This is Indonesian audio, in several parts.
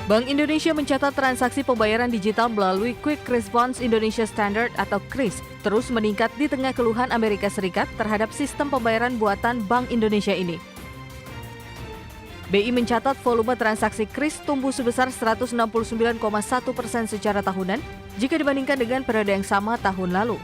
Bank Indonesia mencatat transaksi pembayaran digital melalui Quick Response Indonesia Standard atau QRIS terus meningkat di tengah keluhan Amerika Serikat terhadap sistem pembayaran buatan Bank Indonesia ini. BI mencatat volume transaksi QRIS tumbuh sebesar 169,1% secara tahunan jika dibandingkan dengan periode yang sama tahun lalu.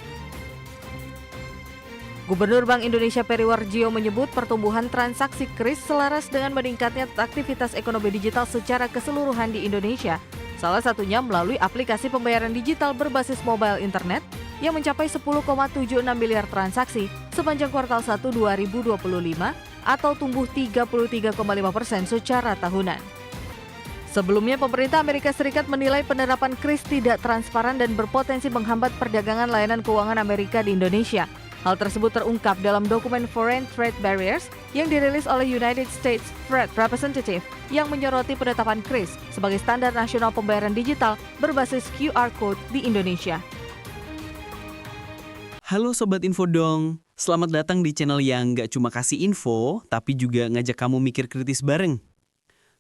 Gubernur Bank Indonesia Peri Warjio menyebut pertumbuhan transaksi QRIS selaras dengan meningkatnya aktivitas ekonomi digital secara keseluruhan di Indonesia. Salah satunya melalui aplikasi pembayaran digital berbasis mobile internet yang mencapai 10,76 miliar transaksi sepanjang kuartal 1 2025 atau tumbuh 33,5% secara tahunan. Sebelumnya, pemerintah Amerika Serikat menilai penerapan QRIS tidak transparan dan berpotensi menghambat perdagangan layanan keuangan Amerika di Indonesia. Hal tersebut terungkap dalam dokumen Foreign Trade Barriers yang dirilis oleh United States Trade Representative yang menyoroti penetapan QRIS sebagai standar nasional pembayaran digital berbasis QR Code di Indonesia. Halo Sobat Info Dong, selamat datang di channel yang nggak cuma kasih info, tapi juga ngajak kamu mikir kritis bareng.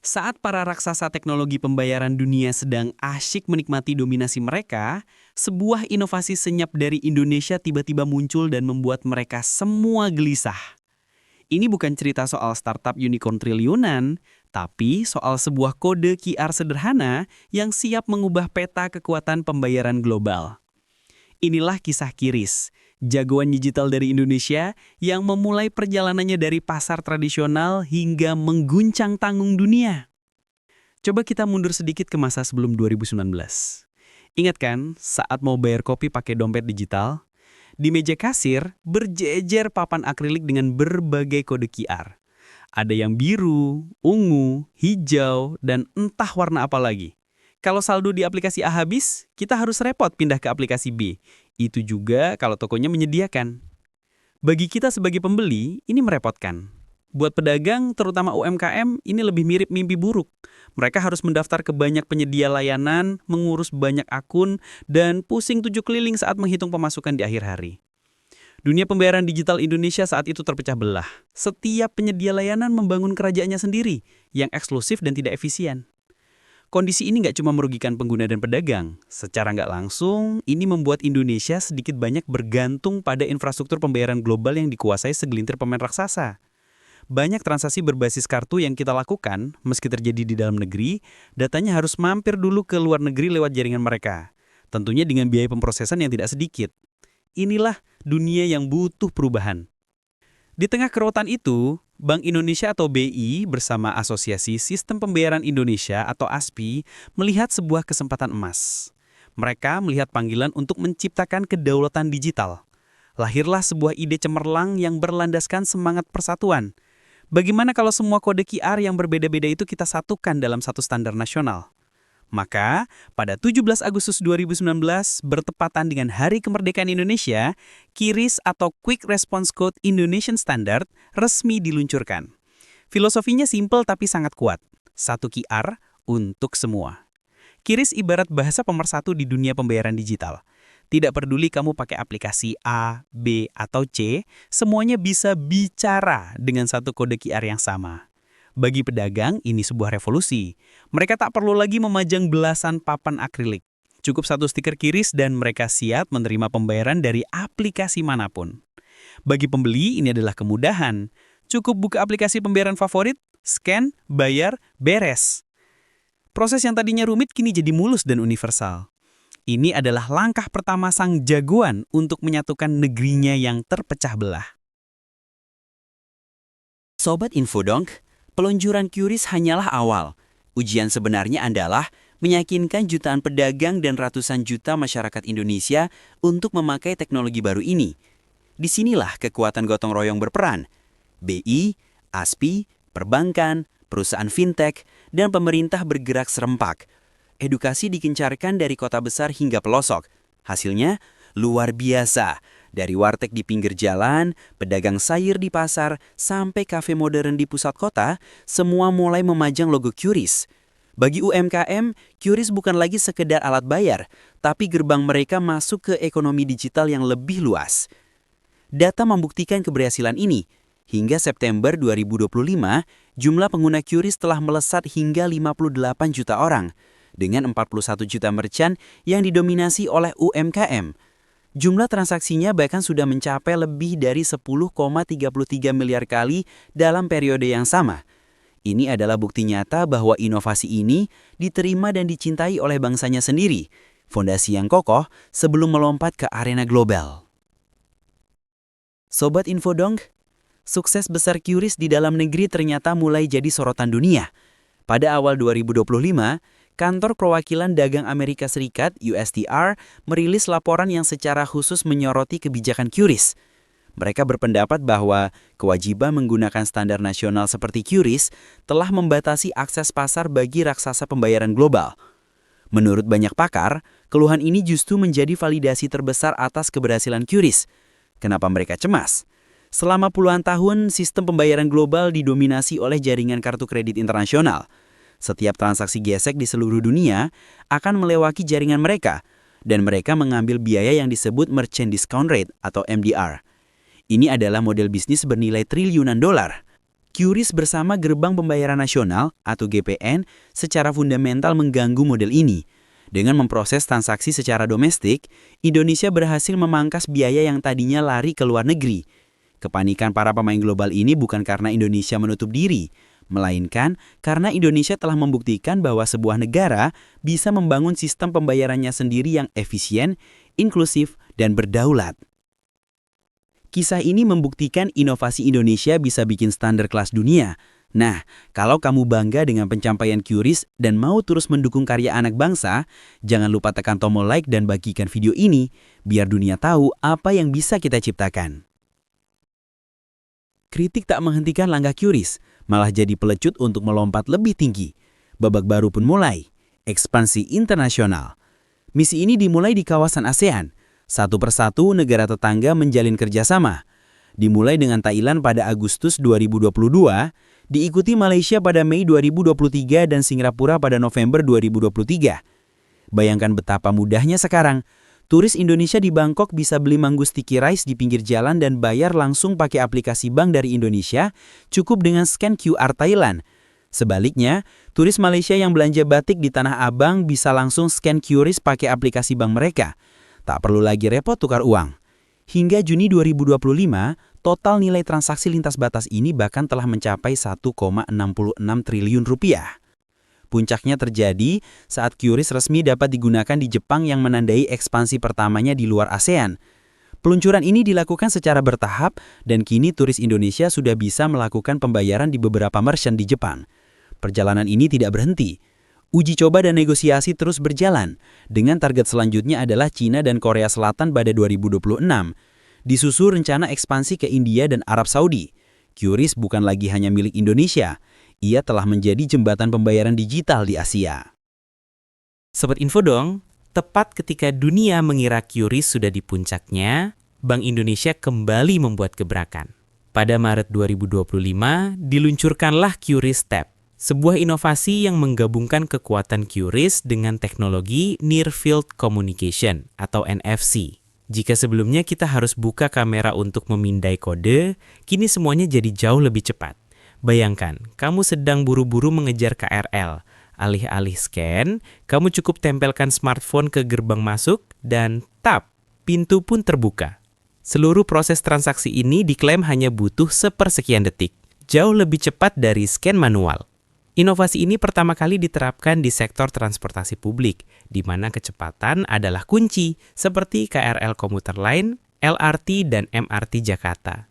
Saat para raksasa teknologi pembayaran dunia sedang asyik menikmati dominasi mereka, sebuah inovasi senyap dari Indonesia tiba-tiba muncul dan membuat mereka semua gelisah. Ini bukan cerita soal startup unicorn triliunan, tapi soal sebuah kode QR sederhana yang siap mengubah peta kekuatan pembayaran global. Inilah kisah QRIS, jagoan digital dari Indonesia yang memulai perjalanannya dari pasar tradisional hingga mengguncang tanggung dunia. Coba kita mundur sedikit ke masa sebelum 2019. Ingat kan saat mau bayar kopi pakai dompet digital? Di meja kasir berjejer papan akrilik dengan berbagai kode QR. Ada yang biru, ungu, hijau, dan entah warna apa lagi. Kalau saldo di aplikasi A habis, kita harus repot pindah ke aplikasi B. Itu juga kalau tokonya menyediakan. Bagi kita sebagai pembeli, ini merepotkan. Buat pedagang, terutama UMKM, ini lebih mirip mimpi buruk. Mereka harus mendaftar ke banyak penyedia layanan, mengurus banyak akun, dan pusing 7 keliling saat menghitung pemasukan di akhir hari. Dunia pembayaran digital Indonesia saat itu terpecah belah. Setiap penyedia layanan membangun kerajaannya sendiri, yang eksklusif dan tidak efisien. Kondisi ini nggak cuma merugikan pengguna dan pedagang. Secara nggak langsung, ini membuat Indonesia sedikit banyak bergantung pada infrastruktur pembayaran global yang dikuasai segelintir pemain raksasa. Banyak transaksi berbasis kartu yang kita lakukan, meski terjadi di dalam negeri, datanya harus mampir dulu ke luar negeri lewat jaringan mereka. Tentunya dengan biaya pemrosesan yang tidak sedikit. Inilah dunia yang butuh perubahan. Di tengah keruwetan itu, Bank Indonesia atau BI bersama Asosiasi Sistem Pembayaran Indonesia atau ASPI melihat sebuah kesempatan emas. Mereka melihat panggilan untuk menciptakan kedaulatan digital. Lahirlah sebuah ide cemerlang yang berlandaskan semangat persatuan. Bagaimana kalau semua kode QR yang berbeda-beda itu kita satukan dalam satu standar nasional? Maka, pada 17 Agustus 2019, bertepatan dengan Hari Kemerdekaan Indonesia, QRIS atau Quick Response Code Indonesian Standard resmi diluncurkan. Filosofinya simpel tapi sangat kuat. Satu QR untuk semua. QRIS ibarat bahasa pemersatu di dunia pembayaran digital. Tidak peduli kamu pakai aplikasi A, B, atau C, semuanya bisa bicara dengan satu kode QR yang sama. Bagi pedagang, ini sebuah revolusi. Mereka tak perlu lagi memajang belasan papan akrilik. Cukup satu stiker QRIS dan mereka siap menerima pembayaran dari aplikasi manapun. Bagi pembeli, ini adalah kemudahan. Cukup buka aplikasi pembayaran favorit, scan, bayar, beres. Proses yang tadinya rumit kini jadi mulus dan universal. Ini adalah langkah pertama sang jagoan untuk menyatukan negerinya yang terpecah belah. Sobat Infodonk, peluncuran QRIS hanyalah awal. Ujian sebenarnya adalah meyakinkan jutaan pedagang dan ratusan juta masyarakat Indonesia untuk memakai teknologi baru ini. Disinilah kekuatan gotong royong berperan. BI, ASPI, perbankan, perusahaan fintech, dan pemerintah bergerak serempak. Edukasi dikencarkan dari kota besar hingga pelosok. Hasilnya luar biasa. Dari warteg di pinggir jalan, pedagang sayur di pasar, sampai kafe modern di pusat kota, semua mulai memajang logo QRIS. Bagi UMKM, QRIS bukan lagi sekedar alat bayar, tapi gerbang mereka masuk ke ekonomi digital yang lebih luas. Data membuktikan keberhasilan ini. Hingga September 2025, jumlah pengguna QRIS telah melesat hingga 58 juta orang, dengan 41 juta merchant yang didominasi oleh UMKM. Jumlah transaksinya bahkan sudah mencapai lebih dari 10,33 miliar kali dalam periode yang sama. Ini adalah bukti nyata bahwa inovasi ini diterima dan dicintai oleh bangsanya sendiri, fondasi yang kokoh sebelum melompat ke arena global. Sobat Infodong, sukses besar QRIS di dalam negeri ternyata mulai jadi sorotan dunia. Pada awal 2025, Kantor Perwakilan Dagang Amerika Serikat (USTR) merilis laporan yang secara khusus menyoroti kebijakan QRIS. Mereka berpendapat bahwa kewajiban menggunakan standar nasional seperti QRIS telah membatasi akses pasar bagi raksasa pembayaran global. Menurut banyak pakar, keluhan ini justru menjadi validasi terbesar atas keberhasilan QRIS. Kenapa mereka cemas? Selama puluhan tahun, sistem pembayaran global didominasi oleh jaringan kartu kredit internasional. Setiap transaksi gesek di seluruh dunia akan melewati jaringan mereka, dan mereka mengambil biaya yang disebut Merchant Discount Rate atau MDR. Ini adalah model bisnis bernilai triliunan dolar. QRIS bersama Gerbang Pembayaran Nasional atau GPN secara fundamental mengganggu model ini. Dengan memproses transaksi secara domestik, Indonesia berhasil memangkas biaya yang tadinya lari ke luar negeri. Kepanikan para pemain global ini bukan karena Indonesia menutup diri, melainkan karena Indonesia telah membuktikan bahwa sebuah negara bisa membangun sistem pembayarannya sendiri yang efisien, inklusif, dan berdaulat. Kisah ini membuktikan inovasi Indonesia bisa bikin standar kelas dunia. Nah, kalau kamu bangga dengan pencapaian QRIS dan mau terus mendukung karya anak bangsa, jangan lupa tekan tombol like dan bagikan video ini, biar dunia tahu apa yang bisa kita ciptakan. Kritik tak menghentikan langkah QRIS, malah jadi pelecut untuk melompat lebih tinggi. Babak baru pun mulai, ekspansi internasional. Misi ini dimulai di kawasan ASEAN. Satu persatu negara tetangga menjalin kerjasama. Dimulai dengan Thailand pada Agustus 2022, diikuti Malaysia pada Mei 2023 dan Singapura pada November 2023. Bayangkan betapa mudahnya sekarang. Turis Indonesia di Bangkok bisa beli manggu sticky rice di pinggir jalan dan bayar langsung pakai aplikasi bank dari Indonesia, cukup dengan scan QR Thailand. Sebaliknya, turis Malaysia yang belanja batik di Tanah Abang bisa langsung scan QRIS pakai aplikasi bank mereka. Tak perlu lagi repot tukar uang. Hingga Juni 2025, total nilai transaksi lintas batas ini bahkan telah mencapai 1,66 triliun rupiah. Puncaknya terjadi saat QRIS resmi dapat digunakan di Jepang yang menandai ekspansi pertamanya di luar ASEAN. Peluncuran ini dilakukan secara bertahap dan kini turis Indonesia sudah bisa melakukan pembayaran di beberapa merchant di Jepang. Perjalanan ini tidak berhenti. Uji coba dan negosiasi terus berjalan, dengan target selanjutnya adalah China dan Korea Selatan pada 2026. Disusul rencana ekspansi ke India dan Arab Saudi. QRIS bukan lagi hanya milik Indonesia. Ia telah menjadi jembatan pembayaran digital di Asia. Sobat Infodong, tepat ketika dunia mengira QRIS sudah di puncaknya, Bank Indonesia kembali membuat gebrakan. Pada Maret 2025, diluncurkanlah QRIS Tap, sebuah inovasi yang menggabungkan kekuatan QRIS dengan teknologi Near Field Communication atau NFC. Jika sebelumnya kita harus buka kamera untuk memindai kode, kini semuanya jadi jauh lebih cepat. Bayangkan, kamu sedang buru-buru mengejar KRL. Alih-alih scan, kamu cukup tempelkan smartphone ke gerbang masuk dan tap, pintu pun terbuka. Seluruh proses transaksi ini diklaim hanya butuh sepersekian detik. Jauh lebih cepat dari scan manual. Inovasi ini pertama kali diterapkan di sektor transportasi publik, di mana kecepatan adalah kunci, seperti KRL komuter lain, LRT, dan MRT Jakarta.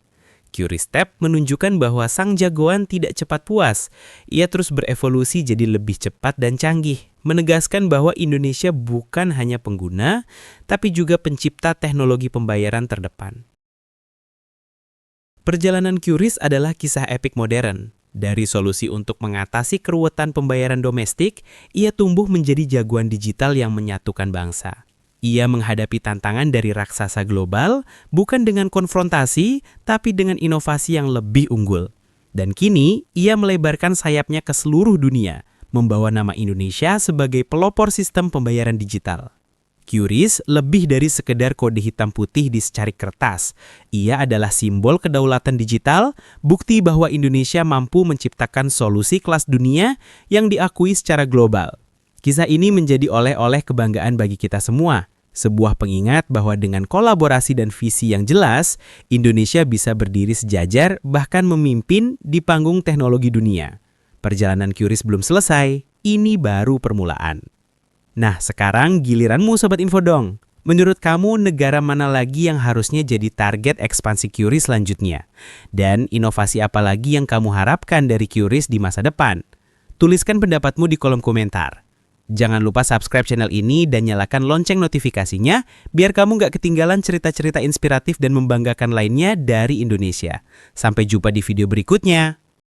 QRIS Tap menunjukkan bahwa sang jagoan tidak cepat puas. Ia terus berevolusi jadi lebih cepat dan canggih, menegaskan bahwa Indonesia bukan hanya pengguna, tapi juga pencipta teknologi pembayaran terdepan. Perjalanan QRIS adalah kisah epik modern. Dari solusi untuk mengatasi keruwetan pembayaran domestik, ia tumbuh menjadi jagoan digital yang menyatukan bangsa. Ia menghadapi tantangan dari raksasa global, bukan dengan konfrontasi, tapi dengan inovasi yang lebih unggul. Dan kini, ia melebarkan sayapnya ke seluruh dunia, membawa nama Indonesia sebagai pelopor sistem pembayaran digital. QRIS lebih dari sekedar kode hitam putih di secarik kertas. Ia adalah simbol kedaulatan digital, bukti bahwa Indonesia mampu menciptakan solusi kelas dunia yang diakui secara global. Kisah ini menjadi oleh-oleh kebanggaan bagi kita semua. Sebuah pengingat bahwa dengan kolaborasi dan visi yang jelas, Indonesia bisa berdiri sejajar bahkan memimpin di panggung teknologi dunia. Perjalanan QRIS belum selesai, ini baru permulaan. Nah, sekarang giliranmu Sobat Infodong. Menurut kamu negara mana lagi yang harusnya jadi target ekspansi QRIS selanjutnya? Dan inovasi apa lagi yang kamu harapkan dari QRIS di masa depan? Tuliskan pendapatmu di kolom komentar. Jangan lupa subscribe channel ini dan nyalakan lonceng notifikasinya biar kamu nggak ketinggalan cerita-cerita inspiratif dan membanggakan lainnya dari Indonesia. Sampai jumpa di video berikutnya.